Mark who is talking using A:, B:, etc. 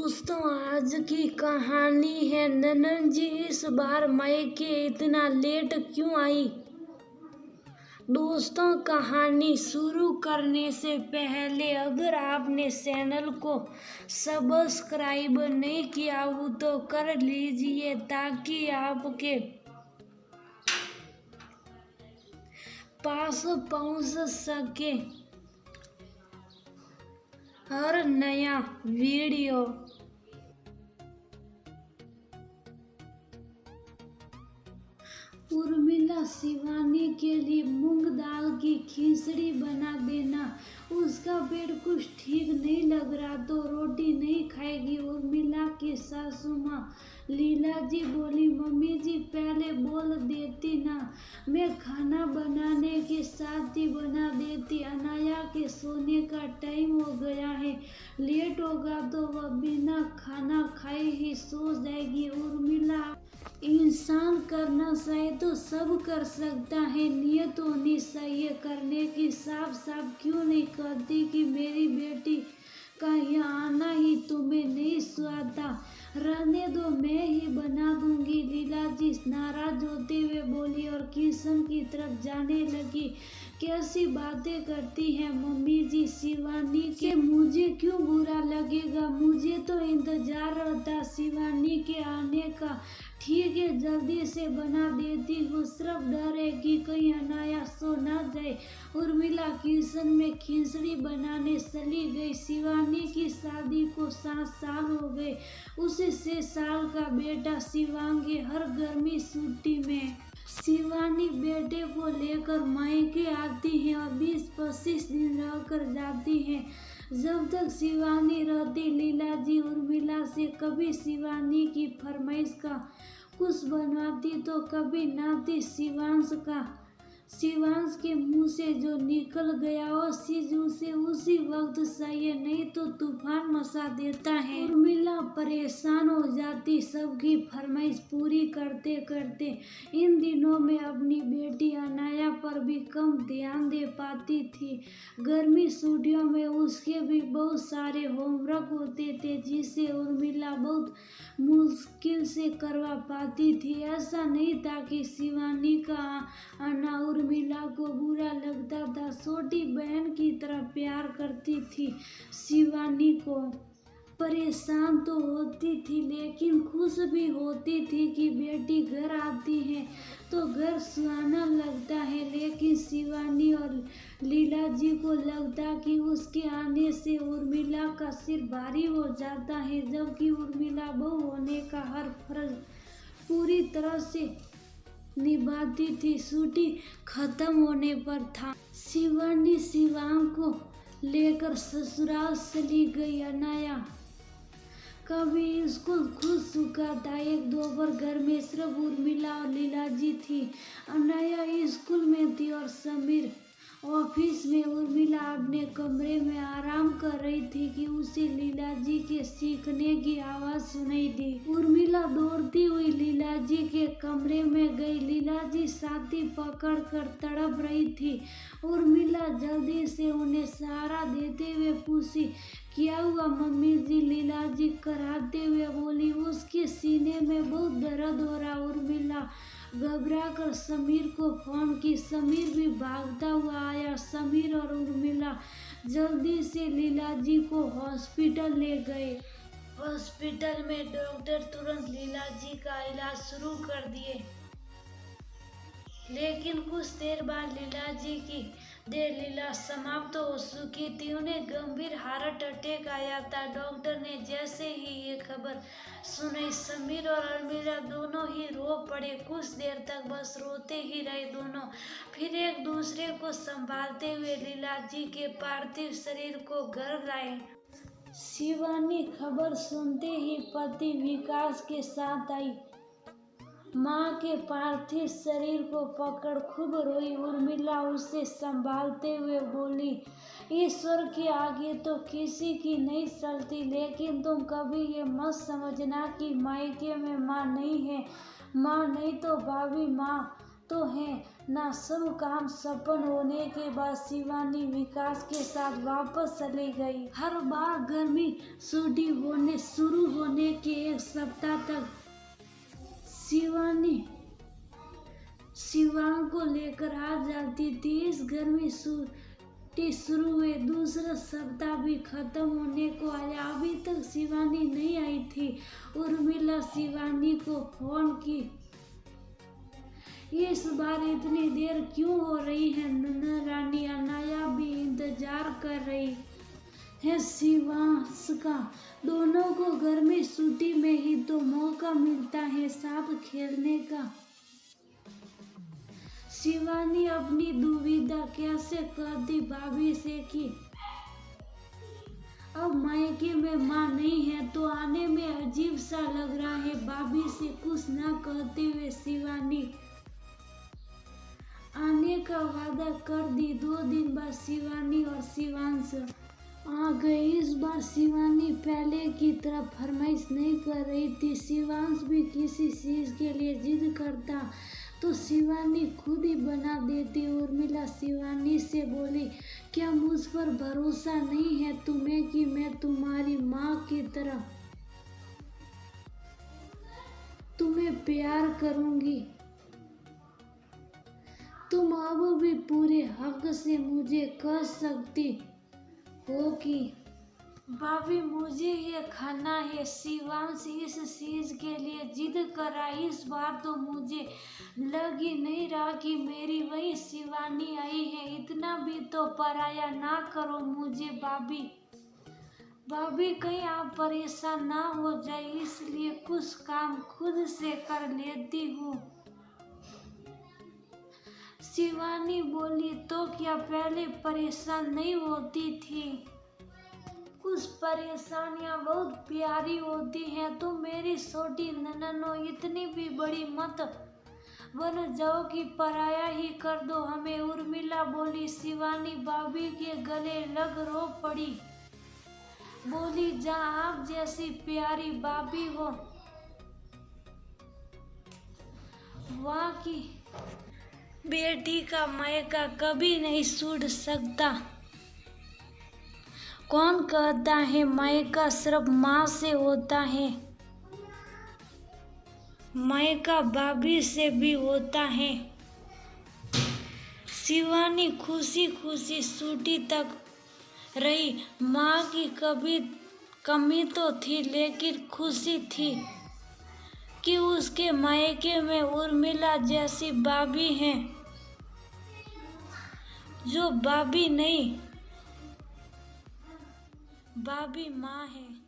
A: दोस्तों, आज की कहानी है ननन जी इस बार मायके इतना लेट क्यों आई। दोस्तों, कहानी शुरू करने से पहले अगर आपने चैनल को सब्सक्राइब नहीं किया हो तो कर लीजिए ताकि आपके पास पहुंच सके हर नया वीडियो। उर्मिला शिवानी के लिए मूंग दाल की खिचड़ी बना देना। उसका पेट कुछ ठीक नहीं लग रहा तो रोटी नहीं खाएगी। उर्मिला की सासू माँ लीला जी बोली, मम्मी जी पहले बोल देती ना, मैं खाना बनाने के साथ ही बना देती। अनाया के सोने का टाइम हो गया है, लेट होगा तो वह बिना खाना खाए ही सो जाएगी। उर्मिला, इंसान करना चाहे तो सब कर सकता है, नियत होनी चाहिए करने की। साफ साफ क्यों नहीं कहती कि मेरी बेटी का यहाँ आना ही तुम्हें नहीं सुहाता। रहने दो, मैं ही बना दूंगी। लीला जी नाराज होते हुए बोली और किचन की तरफ जाने लगी। कैसी बातें करती हैं मम्मी जी शिवानी के, मुझे क्यों बुरा लगेगा, मुझे तो इंतजार रहता शिवानी के आने का। ठीक है, जल्दी से बना देती हूँ, सिर्फ डर है कि कहीं अनाया सो ना जाए। उर्मिला किचन में खिचड़ी बनाने चली गई। शिवानी की शादी को 7 साल हो गए। उसे 6 साल का बेटा शिवांगी हर गर्मी छुट्टी में शिवानी बेटे को लेकर मायके आती है और 20-25 दिन रहकर जाती है। जब तक शिवानी रहती लीला जी उर्मिला से कभी शिवानी की फरमाइश का कुछ बनवाती तो कभी नाती शिवांश का। शिवांश के मुंह से जो निकल गया वो चीज उसे उसी वक्त चाहिए, नहीं तो तूफान मचा देता है। उर्मिला परेशान हो जाती सबकी फरमाइश पूरी करते करते। इन दिनों में अपनी बेटी अनाया पर भी कम ध्यान दे पाती थी। गर्मी छुट्टियों में उसके भी बहुत सारे होमवर्क होते थे जिसे उर्मिला बहुत मुश्किल से करवा पाती थी। ऐसा नहीं था कि शिवानी का आना उर्मिला को बुरा लगता था, छोटी बहन की तरह प्यार करती थी। शिवानी को परेशान तो होती थी लेकिन खुश भी होती थी कि बेटी घर आती है तो घर सुहाना लगता है। लेकिन शिवानी और लीला जी को लगता कि उसके आने से उर्मिला का सिर भारी हो जाता है, जबकि उर्मिला बहू होने का हर फर्ज पूरी तरह से निभाती थी। छुट्टी खत्म होने पर था। शिवानी शिवांग को लेकर ससुराल चली गई। अनाया कभी स्कूल खुद चुका था। एक दोपहर घर में सिर्फ उर्मिला और लीला जी थी। अनाया स्कूल में थी और समीर ऑफिस में। उर्मिला अपने कमरे में आराम कर रही थी कि उसे लीला जी के सीखने की आवाज सुनाई दी। उर्मिला दौड़ती हुई लीला जी के कमरे में गई। लीला जी छाती पकड़ कर तड़प रही थी। उर्मिला जल्दी से उन्हें सहारा देते हुए पूछी, क्या हुआ मम्मी जी। लीला जी कराते हुए बोली, उसके सीने में बहुत दर्द हो रहा। उर्मिला घबरा कर समीर को फोन की। समीर भी भागता हुआ आया। समीर और उर्मिला जल्दी से लीला जी को हॉस्पिटल ले गए। हॉस्पिटल में डॉक्टर तुरंत लीला जी का इलाज शुरू कर दिए, लेकिन कुछ देर बाद लीला जी की लीला समाप्त हो चुकी थी। उन्हें गंभीर हार्ट अटैक आया था। डॉक्टर ने जैसे ही ये खबर सुनी, समीर और उर्मिला दोनों ही रो पड़े। कुछ देर तक बस रोते ही रहे दोनों, फिर एक दूसरे को संभालते हुए लीला जी के पार्थिव शरीर को घर लाए। शिवानी खबर सुनते ही पति विकास के साथ आई। माँ के पार्थिव शरीर को पकड़ खूब रोई। उर्मिला उसे संभालते हुए बोली, ईश्वर के आगे तो किसी की नहीं चलती, लेकिन तुम कभी ये मत समझना कि मायके में माँ नहीं है। माँ नहीं तो भाभी, माँ तो है ना। सब काम सफल होने के बाद शिवानी विकास के साथ वापस चली गई। हर बार गर्मी शुरू होने के एक सप्ताह तक शिवांग को लेकर आ जाती थी। इस गर्मी छुट्टी शुरू हुए दूसरा सप्ताह भी खत्म होने को आया, अभी तक शिवानी नहीं आई थी। उर्मिला शिवानी को फोन की, इस बार इतनी देर क्यों हो रही है? रानी अनाया भी इंतजार कर रही है शिवांश का। दोनों को गर्मी छुट्टी में ही तो मौका मिलता है साथ खेलने का। शिवानी अपनी दुविधा कैसे करती भाभी से कि अब मायके में माँ नहीं है तो आने में अजीब सा लग रहा है। भाभी से कुछ न कहते हुए शिवानी आने का वादा कर दी। 2 दिन बाद शिवानी और शिवांश आ गए। इस बार शिवानी पहले की तरह फरमाइश नहीं कर रही थी। शिवांश भी किसी चीज के लिए जिद करता तो शिवानी खुद ही बना देती। उर्मिला शिवानी से बोली, क्या मुझ पर भरोसा नहीं है तुम्हें कि मैं तुम्हारी माँ की तरह तुम्हें प्यार करूंगी? तुम अब भी पूरे हक से मुझे कह सकती हो कि भाभी मुझे ये खाना है। शिवांश इस चीज के लिए जिद करा। इस बार तो मुझे लग ही नहीं रहा कि मेरी वही शिवानी आई है। इतना भी तो पराया ना करो मुझे भाभी कहीं आप परेशान ना हो जाए, इसलिए कुछ काम खुद से कर लेती हूँ। शिवानी बोली, तो क्या पहले परेशान नहीं होती थी? कुछ परेशानियां बहुत प्यारी होती हैं। तो मेरी छोटी नन्नो इतनी भी बड़ी मत बन जाओ कि पराया ही कर दो हमें। उर्मिला बोली। शिवानी भाभी के गले लग रो पड़ी, बोली, जहाँ आप जैसी प्यारी भाभी हो वहाँ की बेटी का मायका कभी नहीं छूट सकता। कौन कहता है मायका सिर्फ माँ से होता है? मायका भाभी से भी होता है। शिवानी खुशी खुशी छुट्टी तक रही। माँ की कमी तो थी, लेकिन खुशी थी कि उसके मायके में उर्मिला जैसी भाभी है, जो भाभी नहीं, भाभी माँ है।